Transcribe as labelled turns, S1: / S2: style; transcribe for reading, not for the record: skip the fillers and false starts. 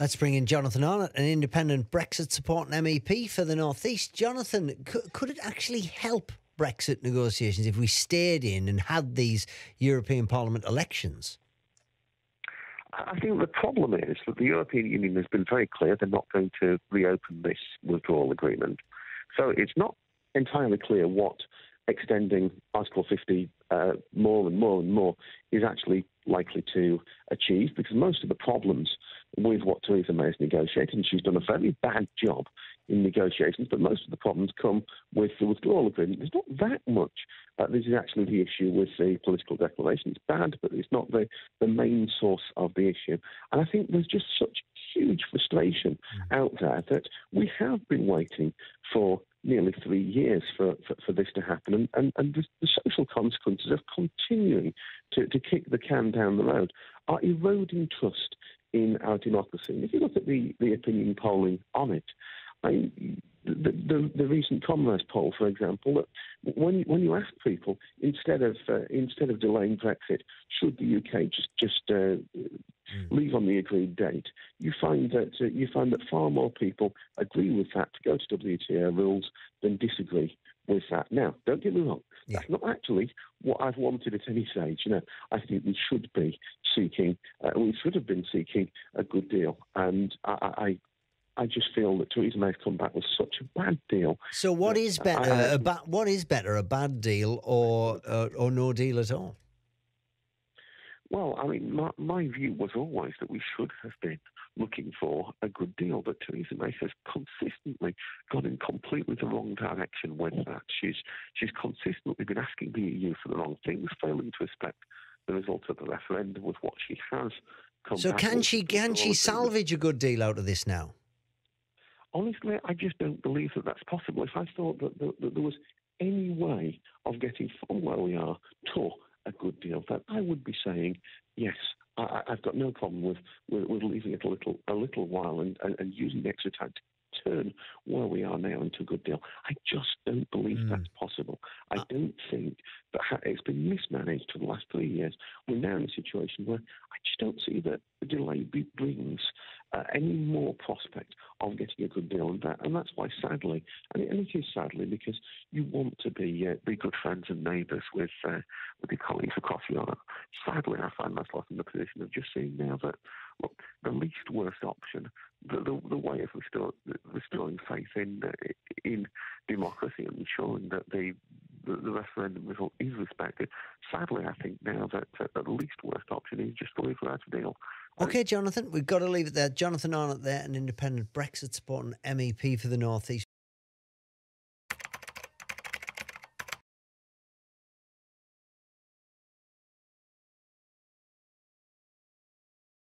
S1: Let's bring in Jonathan Arnott, an independent Brexit supporting MEP for the North East. Jonathan, could it actually help Brexit negotiations if we stayed in and had these European Parliament elections?
S2: I think the problem is that the European Union has been very clear they're not going to reopen this withdrawal agreement. So it's not entirely clear what extending Article 50 more and more and more is actually likely to achieve, because most of the problems with what Theresa May has negotiated, and she's done a very bad job in negotiations, but most of the problems come with the withdrawal agreement. There's not that much. This is actually the issue with the political declaration. It's bad, but it's not the main source of the issue. And I think there's just such huge frustration out there that we have been waiting for nearly 3 years for this to happen. And the social consequences of continuing to kick the can down the road are eroding trust in our democracy. And if you look at the opinion polling on it, the recent Commerce poll, for example, that when you ask people, instead of delaying Brexit, should the UK just leave on the agreed date, you find that far more people agree with that to go to WTO rules than disagree with that. Now, don't get me wrong, that's not actually what I've wanted at any stage. I think we should have been seeking a good deal, and I just feel that Theresa May has come back with such a bad deal.
S1: So what is better? What is better, a bad deal or no deal at all?
S2: Well, I mean, my view was always that we should have been looking for a good deal, but Theresa May has consistently gone in completely the wrong direction with that. She's consistently been asking the EU for the wrong things, failing to respect the result of the referendum with what she has come
S1: So
S2: back
S1: can
S2: with.
S1: she salvage a good deal out of this now?
S2: Honestly, I just don't believe that that's possible. If I thought that there was any way of getting from where we are to a good deal, then I would be saying, yes, I've got no problem with leaving it a little while and using the extra time to turn where we are now into a good deal. I just don't believe that's possible. I don't think that it's been mismanaged for the last 3 years. We're now in a situation where I just don't see that the delay brings any more prospect of getting a good deal, and that's why, sadly, and it is sadly, because you want to be good friends and neighbours with your colleagues across Europe. Sadly, I find myself in the position of just seeing now that, look, the least worst option, the way of restoring faith in democracy and ensuring that the referendum result is respected. Sadly, I think now that the least worst option is just to leave without a deal.
S1: Okay, Jonathan, we've got to leave it there. Jonathan Arnott there, an independent Brexit supporting MEP for the North East.